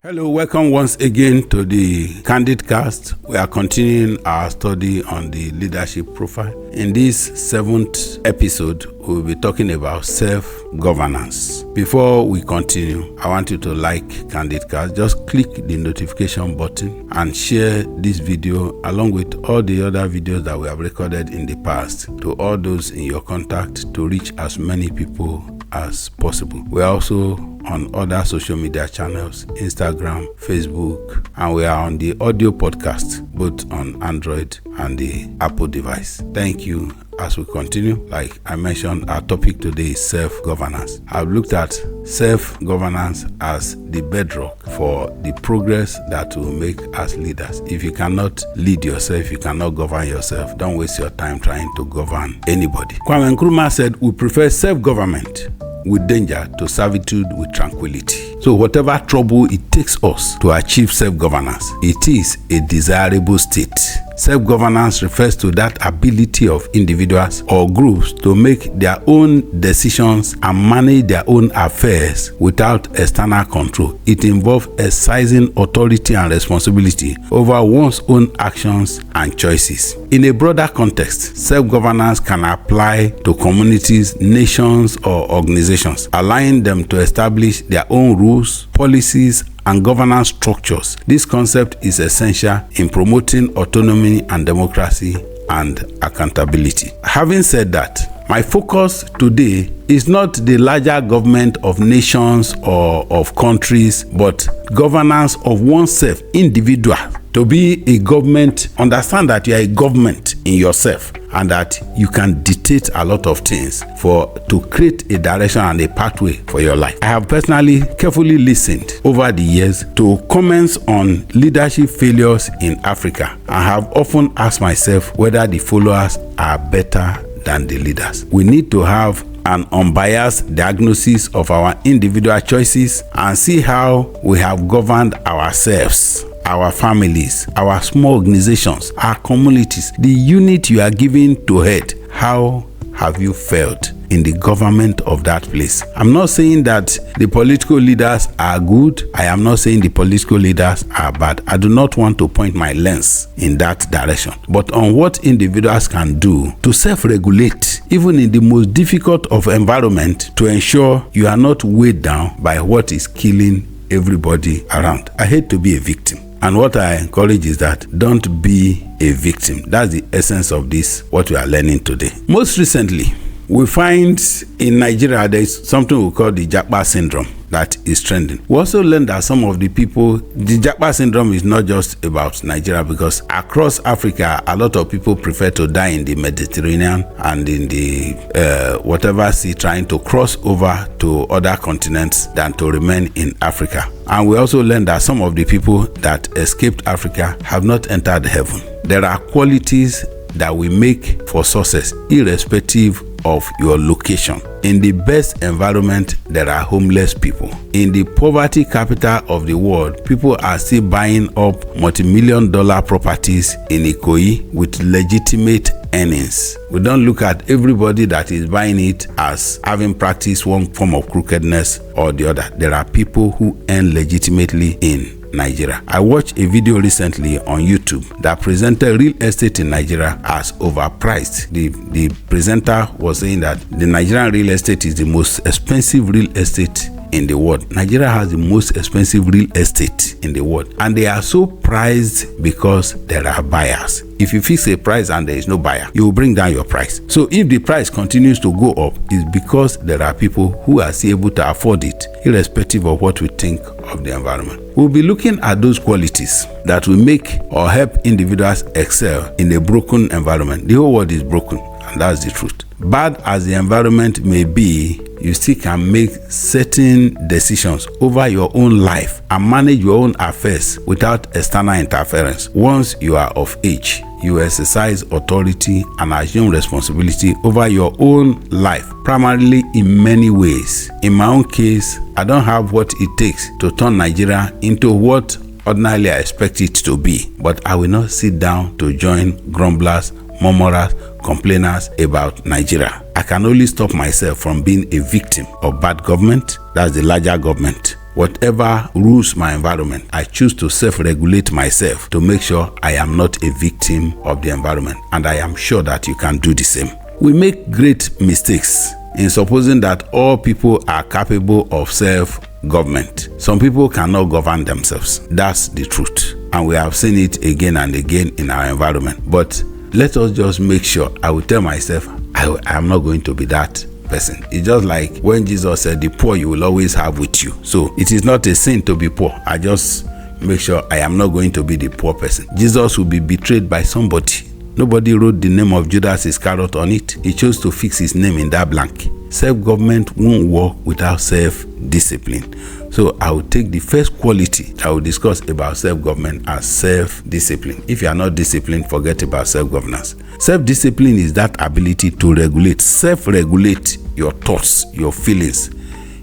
Hello, welcome once again to the Candid Cast. We are continuing our study on the leadership profile. In this 7th episode, we'll be talking about self-governance. Before we continue, I want you to like Candid Cast. Just click the notification button and share this video along with all the other videos that we have recorded in the past to all those in your contact to reach as many people as possible. We are also on other social media channels, Instagram, Facebook, and we are on the audio podcast, both on Android and the Apple device. Thank you. As we continue, like I mentioned, our topic today is self-governance. I've looked at self-governance as the bedrock for the progress that will make as leaders. If you cannot lead yourself, you cannot govern yourself, don't waste your time trying to govern anybody. Kwame Nkrumah said, "We prefer self-government with danger to servitude with tranquility." So whatever trouble it takes us to achieve self-governance, it is a desirable state. Self-governance refers to that ability of individuals or groups to make their own decisions and manage their own affairs without external control. It involves exercising authority and responsibility over one's own actions and choices. In a broader context, self-governance can apply to communities, nations, or organizations, allowing them to establish their own rules, policies, and governance structures. This concept is essential in promoting autonomy and democracy and accountability. Having said that, my focus today is not the larger government of nations or of countries, but governance of oneself, individual. To be a government, understand that you are a government in yourself and that you can dictate a lot of things to create a direction and a pathway for your life. I have personally carefully listened over the years to comments on leadership failures in Africa and have often asked myself whether the followers are better than the leaders. We need to have an unbiased diagnosis of our individual choices and see how we have governed ourselves, our families, our small organizations, our communities, the unit you are giving to head. How have you felt in the government of that place? I'm not saying that the political leaders are good. I am not saying the political leaders are bad. I do not want to point my lens in that direction, but on what individuals can do to self-regulate, even in the most difficult of environment, to ensure you are not weighed down by what is killing everybody around. I hate to be a victim. And what I encourage is that don't be a victim. That's the essence of this, what we are learning today. Most recently, we find in Nigeria there is something we call the Japa syndrome that is trending. We also learned that some of the people, the Japa syndrome is not just about Nigeria, because across Africa, a lot of people prefer to die in the Mediterranean and in the whatever sea, trying to cross over to other continents than to remain in Africa. And we also learned that some of the people that escaped Africa have not entered heaven. There are qualities that we make for success irrespective of your location. In the best environment, there are homeless people. In the poverty capital of the world, people are still buying up multi-million-dollar properties in Ikoyi with legitimate earnings. We don't look at everybody that is buying it as having practiced one form of crookedness or the other. There are people who earn legitimately in Nigeria. I watched a video recently on YouTube that presented real estate in Nigeria as overpriced. The presenter was saying that the Nigerian real estate is the most expensive real estate in the world. Nigeria has the most expensive real estate in the world, and they are so priced because there are buyers. If you fix a price and there is no buyer, you will bring down your price. So if the price continues to go up, it's because there are people who are still able to afford it, irrespective of what we think of the environment. We'll be looking at those qualities that will make or help individuals excel in a broken environment. The whole world is broken, and that's the truth. Bad as the environment may be, you still can make certain decisions over your own life and manage your own affairs without external interference. Once you are of age, you exercise authority and assume responsibility over your own life, primarily in many ways. In my own case, I don't have what it takes to turn Nigeria into what ordinarily I expect it to be, but I will not sit down to join grumblers, murmurers, complainers about Nigeria. I can only stop myself from being a victim of bad government, that's the larger government, Whatever rules my environment, I choose to self-regulate myself to make sure I am not a victim of the environment. And I am sure that you can do the same. We make great mistakes in supposing that all people are capable of self-government. Some people cannot govern themselves. That's the truth. And we have seen it again and again in our environment. But let us just make sure. I will tell myself, I am not going to be that person. It's just like when Jesus said, the poor you will always have with you. So it is not a sin to be poor. I just make sure I am not going to be the poor person. Jesus will be betrayed by somebody. Nobody wrote the name of Judas Iscariot on it. He chose to fix his name in that blank. Self-government won't work without self-discipline. So I will take the first quality I will discuss about self-government as self-discipline. If you are not disciplined, forget about self-governance. Self-discipline is that ability to regulate, self-regulate your thoughts, your feelings,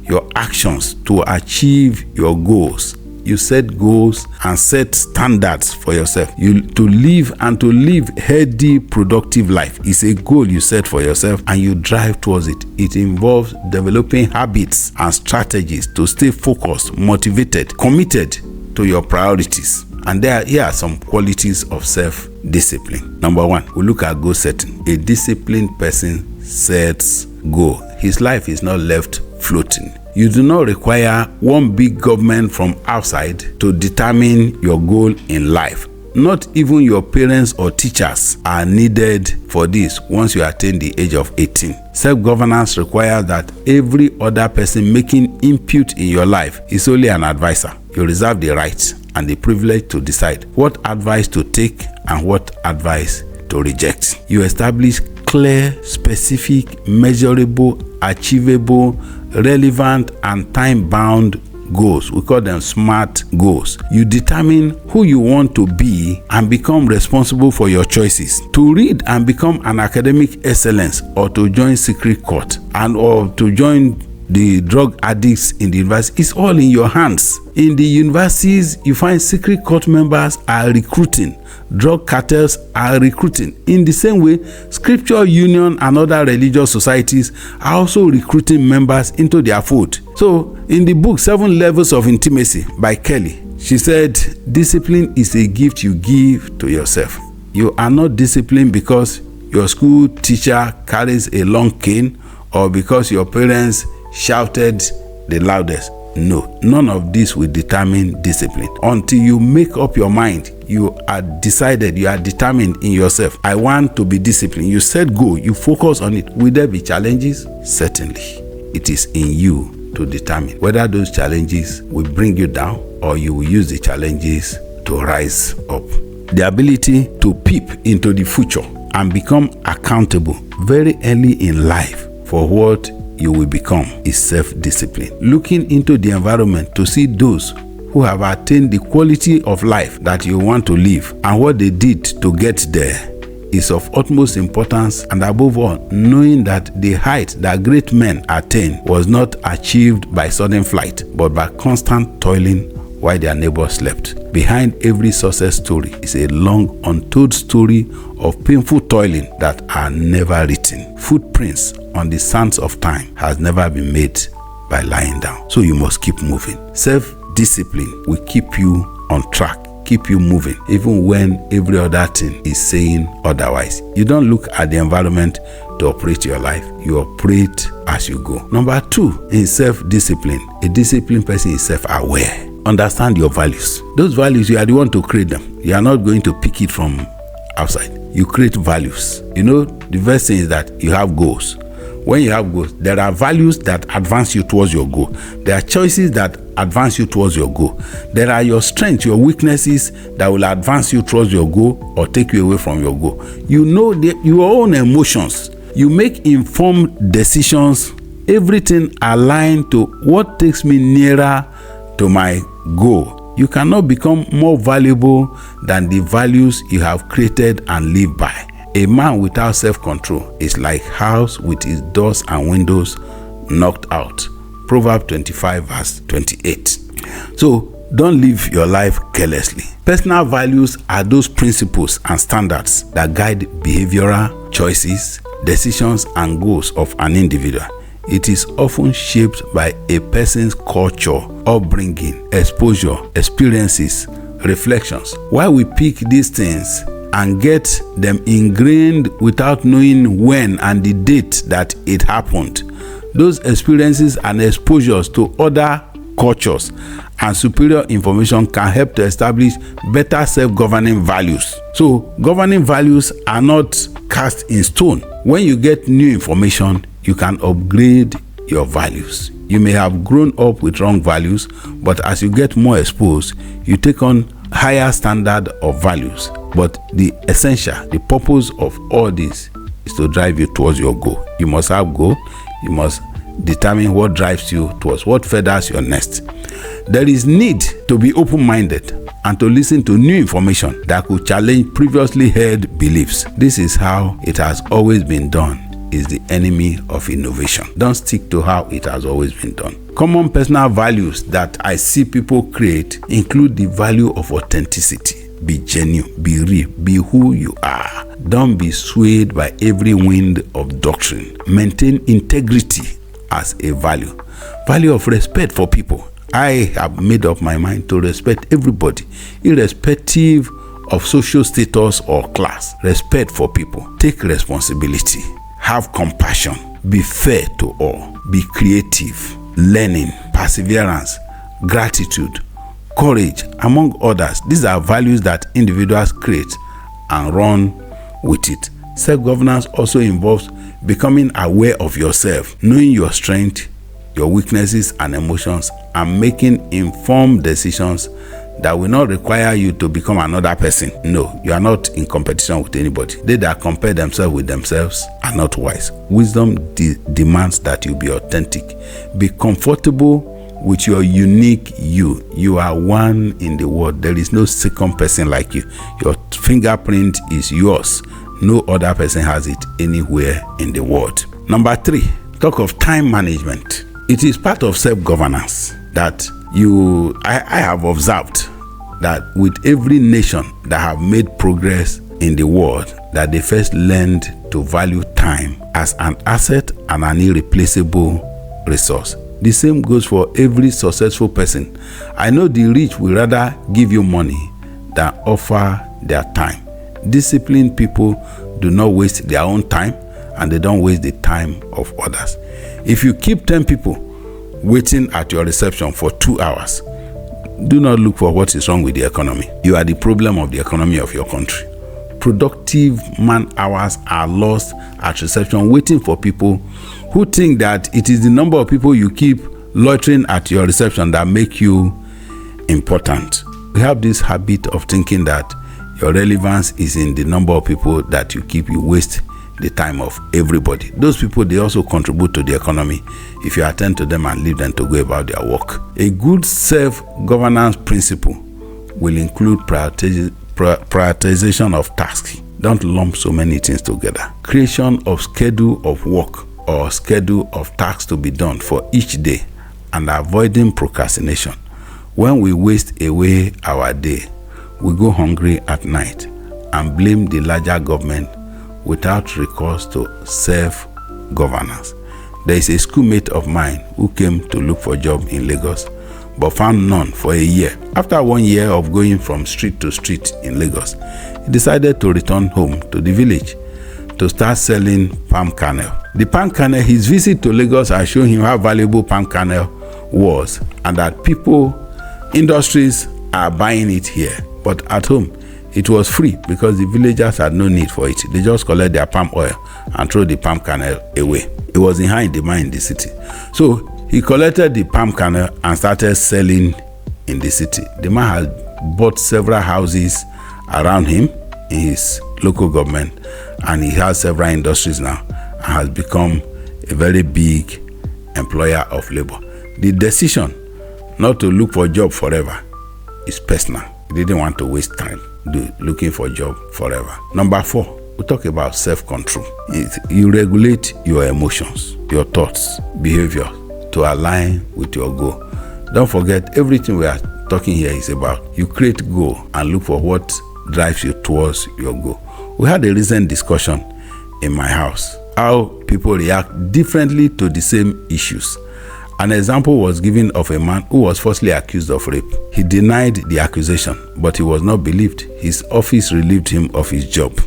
your actions to achieve your goals. You set goals and set standards for yourself. To live healthy, productive life is a goal you set for yourself and you drive towards it. It involves developing habits and strategies to stay focused, motivated, committed to your priorities. And here are some qualities of self-discipline. Number one, we look at goal setting. A disciplined person sets goal. His life is not left floating. You do not require one big government from outside to determine your goal in life. Not even your parents or teachers are needed for this once you attain the age of 18. Self-governance requires that every other person making input in your life is only an advisor. You reserve the right and the privilege to decide what advice to take and what advice to reject. You establish clear, specific, measurable, achievable, relevant, and time-bound goals. We call them SMART goals. You determine who you want to be and become responsible for your choices. To read and become an academic excellence, or to join secret court, or to join the drug addicts in the university, is all in your hands. In the universities, you find secret court members are recruiting. Drug cartels are recruiting. In the same way, Scripture Union and other religious societies are also recruiting members into their fold. So, in the book 7 Levels of Intimacy by Kelly, she said, discipline is a gift you give to yourself. You are not disciplined because your school teacher carries a long cane or because your parents shouted the loudest. No, none of this will determine discipline. Until you make up your mind, you are decided, you are determined in yourself. I want to be disciplined. You set goal, you focus on it. Will there be challenges? Certainly. It is in you to determine whether those challenges will bring you down or you will use the challenges to rise up. The ability to peep into the future and become accountable very early in life for what you will become is self-discipline. Looking into the environment to see those who have attained the quality of life that you want to live and what they did to get there is of utmost importance, and above all, knowing that the height that great men attain was not achieved by sudden flight, but by constant toiling while their neighbors slept. Behind every success story is a long untold story of painful toiling that are never written. Footprints on the sands of time has never been made by lying down. So you must keep moving. Self-discipline will keep you on track, keep you moving, even when every other thing is saying otherwise. You don't look at the environment to operate your life. You operate as you go. Number 2, in self-discipline, a disciplined person is self-aware. Understand your values. Those values, you are the one to create them. You are not going to pick it from outside. You create values. You know, the first thing is that you have goals. When you have goals, there are values that advance you towards your goal. There are choices that advance you towards your goal. There are your strengths, your weaknesses that will advance you towards your goal or take you away from your goal. You know your own emotions. You make informed decisions. Everything aligned to what takes me nearer to my goal. You cannot become more valuable than the values you have created and live by. A man without self-control is like a house with its doors and windows knocked out. Proverbs 25 verse 28. So don't live your life carelessly. Personal values are those principles and standards that guide behavioral choices, decisions, and goals of an individual. it is often shaped by a person's culture, upbringing, exposure, experiences, reflections. Why we pick these things and get them ingrained without knowing when and the date that it happened. Those experiences and exposures to other cultures and superior information can help to establish better self-governing values. So governing values are not cast in stone. When you get new information, you can upgrade your values. You may have grown up with wrong values, but as you get more exposed, you take on higher standard of values. But the purpose of all this is to drive you towards your goal. You must have goal. You must determine what drives you towards what furthers your nest. There is need to be open-minded and to listen to new information that could challenge previously held beliefs. This is how it has always been done. Is the enemy of innovation. Don't stick to how it has always been done. Common personal values that I see people create include the value of authenticity. Be genuine, be real, be who you are. Don't be swayed by every wind of doctrine. Maintain integrity as a value. Value of respect for people. I have made up my mind to respect everybody, irrespective of social status or class. Respect for people. Take responsibility. Have compassion. Be fair to all. Be creative. Learning, perseverance, gratitude, courage, among others. These are values that individuals create and run with it. Self-governance also involves becoming aware of yourself, knowing your strengths, your weaknesses and emotions, and making informed decisions that will not require you to become another person. No, you are not in competition with anybody. They that compare themselves with themselves are not wise. Wisdom demands that you be authentic. Be comfortable with your unique you. You are one in the world. There is no second person like you. Your fingerprint is yours. No other person has it anywhere in the world. Number 3, talk of time management. It is part of self-governance that I have observed that with every nation that have made progress in the world, that they first learned to value time as an asset and an irreplaceable resource. The same goes for every successful person. I know the rich will rather give you money than offer their time. Disciplined people do not waste their own time, and they don't waste the time of others. If you keep 10 people waiting at your reception for 2 hours, do not look for what is wrong with the economy. You are the problem of the economy of your country. Productive man hours are lost at reception waiting for people who think that it is the number of people you keep loitering at your reception that make you important. We have this habit of thinking that your relevance is in the number of people that you keep. You waste the time of everybody. Those people, they also contribute to the economy if you attend to them and leave them to go about their work. A good self-governance principle will include prioritization of tasks. Don't lump so many things together. Creation of schedule of work or schedule of tasks to be done for each day, and avoiding procrastination. When we waste away our day, we go hungry at night and blame the larger government without recourse to self-governance. There is a schoolmate of mine who came to look for a job in Lagos but found none for a year. After 1 year of going from street to street in Lagos, he decided to return home to the village to start selling palm kernel. The palm kernel, his visit to Lagos has shown him how valuable palm kernel was, and that industries are buying it here. But at home, it was free because the villagers had no need for it. They just collect their palm oil and throw the palm kernel away. It was in high demand in the city. So he collected the palm kernel and started selling in the city. The man had bought several houses around him in his local government, and he has several industries now and has become a very big employer of labor. The decision not to look for a job forever is personal. He didn't want to waste time looking for a job forever. Number 4, we talk about self-control. You regulate your emotions, your thoughts, behavior to align with your goal. Don't forget, everything we are talking here is about you create goal and look for what drives you towards your goal. We had a recent discussion in my house how people react differently to the same issues. An example was given of a man who was falsely accused of rape. He denied the accusation, but he was not believed. His office relieved him of his job.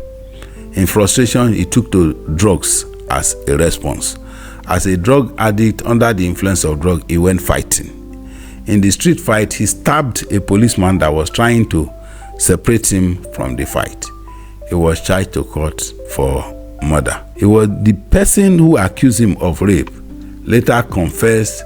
In frustration, he took to drugs as a response. As a drug addict under the influence of drugs, he went fighting. In the street fight, he stabbed a policeman that was trying to separate him from the fight. He was charged to court for murder. It was the person who accused him of rape later confessed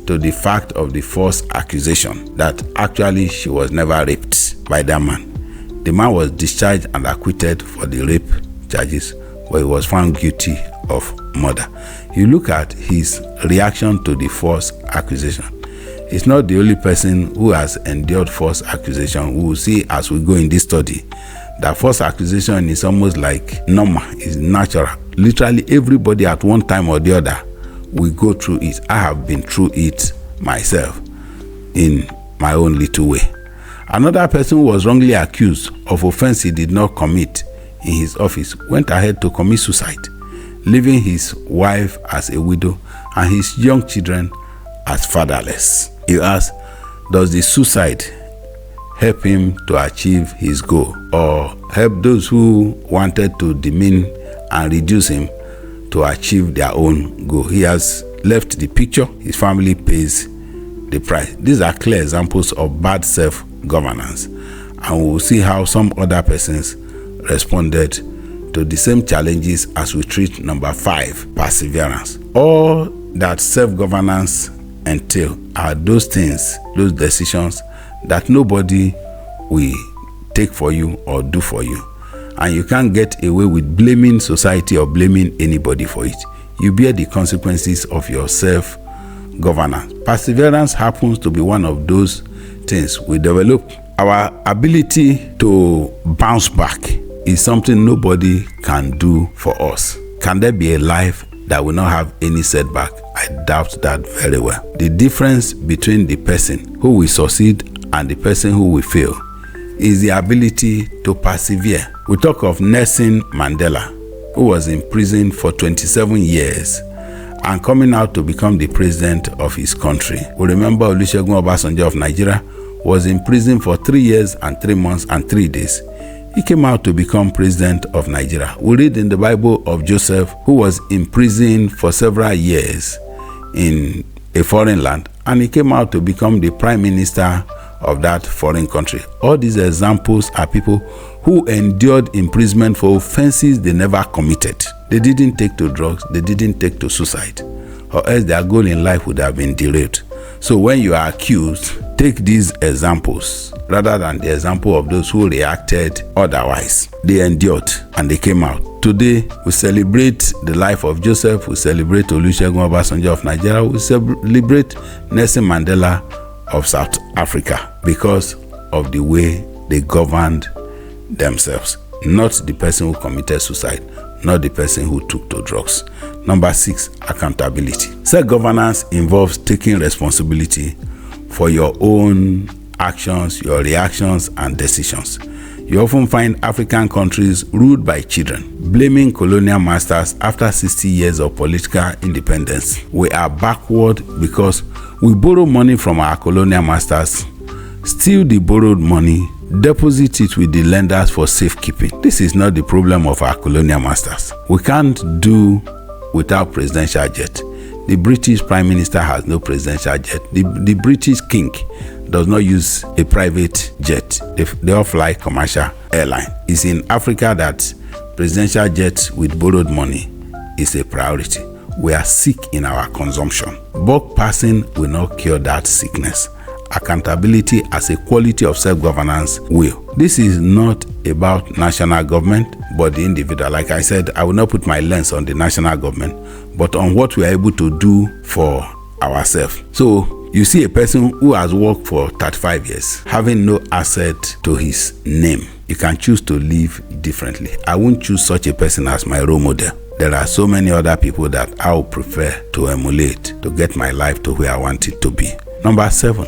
to the fact of the false accusation that actually she was never raped by that man. The man was discharged and acquitted for the rape charges, but he was found guilty of murder. You look at his reaction to the false accusation. He's not the only person who has endured false accusation. We will see as we go in this study that false accusation is almost like normal, is natural. Literally everybody at one time or the other will go through it. I have been through it myself in my own little way. Another person who was wrongly accused of offense he did not commit in his office went ahead to commit suicide, leaving his wife as a widow and his young children as fatherless. You ask, does the suicide help him to achieve his goal or help those who wanted to demean and reduce him to achieve their own goal? He has left the picture. His family pays the price. These are clear examples of bad self-governance, and we will see how some other persons responded to the same challenges as we treat number 5, perseverance. All that self-governance entail are those things, those decisions that nobody will take for you or do for you. And you can't get away with blaming society or blaming anybody for it. You bear the consequences of your self-governance. Perseverance happens to be one of those things we develop. Our ability to bounce back is something nobody can do for us. Can there be a life that will not have any setback? I doubt that very well. The difference between the person who will succeed and the person who will fail is the ability to persevere. We talk of Nelson Mandela, who was in prison for 27 years and coming out to become the president of his country. We remember Olusegun Obasanjo of Nigeria was in prison for 3 years and 3 months and 3 days. He came out to become president of Nigeria. We read in the Bible of Joseph, who was in prison for several years in a foreign land, and he came out to become the prime minister of that foreign country. All these examples are people who endured imprisonment for offenses they never committed. They didn't take to drugs, they didn't take to suicide, or else their goal in life would have been derailed. So when you are accused, take these examples rather than the example of those who reacted otherwise. They endured and they came out. Today, we celebrate the life of Joseph, we celebrate Olusegun Obasanjo of Nigeria, we celebrate Nelson Mandela of South Africa because of the way they governed themselves. Not the person who committed suicide, not the person who took to drugs. Number 6, accountability. Self-governance involves taking responsibility for your own actions, your reactions, and decisions. You often find African countries ruled by children, blaming colonial masters after 60 years of political independence. We are backward because we borrow money from our colonial masters, steal the borrowed money, deposit it with the lenders for safekeeping. This is not the problem of our colonial masters. We can't do without presidential jet. The British Prime Minister has no presidential jet. The British King does not use a private jet. They all fly commercial airline. It's in Africa that presidential jet with borrowed money is a priority. We are sick in our consumption. Buck passing will not cure that sickness. Accountability as a quality of self-governance will. This is not about national government, but the individual. Like I said, I will not put my lens on the national government, but on what we are able to do for ourselves. So you see a person who has worked for 35 years, having no asset to his name. You can choose to live differently. I won't choose such a person as my role model. There are so many other people that I would prefer to emulate to get my life to where I want it to be. Number 7,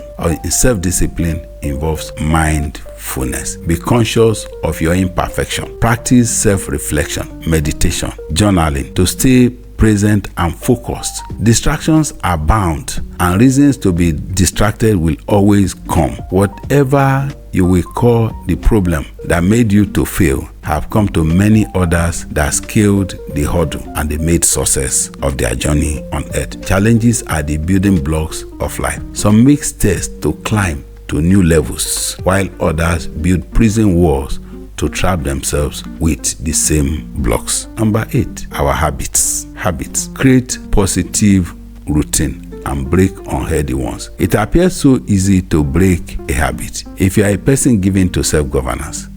self-discipline involves mindfulness. fullness. Be conscious of your imperfection. Practice self-reflection, meditation, journaling to stay present and focused. Distractions abound, and reasons to be distracted will always come. Whatever you will call the problem that made you to fail have come to many others that scaled the hurdle and they made success of their journey on earth. Challenges are the building blocks of life. Some make stairs to climb to new levels, while others build prison walls to trap themselves with the same blocks. Number 8, our habits. Habits. Create positive routine and break unhealthy ones. It appears so easy to break a habit if you are a person given to self-governance.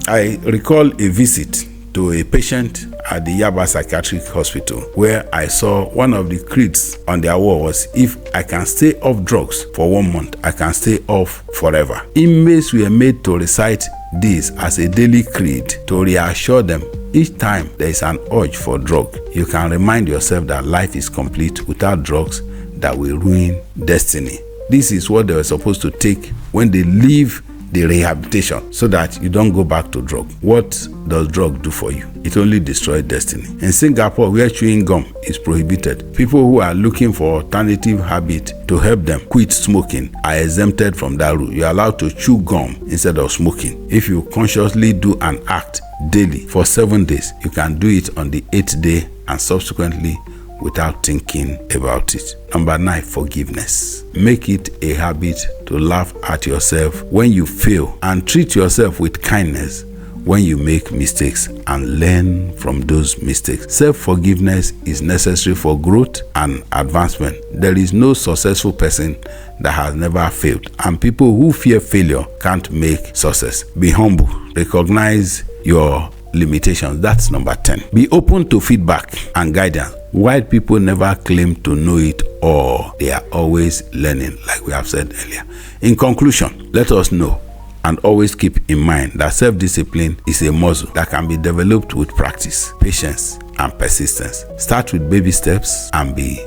I recall a visit to a patient at the Yaba Psychiatric Hospital where I saw one of the creeds on their wall was, if I can stay off drugs for 1 month, I can stay off forever. Inmates were made to recite this as a daily creed to reassure them each time there is an urge for drug. You can remind yourself that life is complete without drugs that will ruin destiny. This is what they were supposed to take when they leave the rehabilitation, so that you don't go back to drug. What does drug do for you? It only destroys destiny. In Singapore, where chewing gum is prohibited, people who are looking for alternative habit to help them quit smoking are exempted from that rule. You are allowed to chew gum instead of smoking. If you consciously do an act daily for 7 days, you can do it on the 8th day and subsequently without thinking about it. Number 9, forgiveness. Make it a habit to laugh at yourself when you fail and treat yourself with kindness when you make mistakes and learn from those mistakes. Self-forgiveness is necessary for growth and advancement. There is no successful person that has never failed, and people who fear failure can't make success. Be humble. Recognize your limitations. That's number 10. Be open to feedback and guidance. White people never claim to know it all. They are always learning, like we have said earlier. In conclusion, let us know and always keep in mind that self-discipline is a muscle that can be developed with practice, patience, and persistence. Start with baby steps and be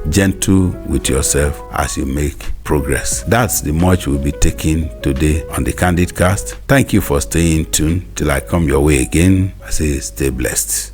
gentle with yourself as you make progress. That's the much we'll be taking today on the Candid Cast. Thank you for staying tuned till I come your way again. I say stay blessed.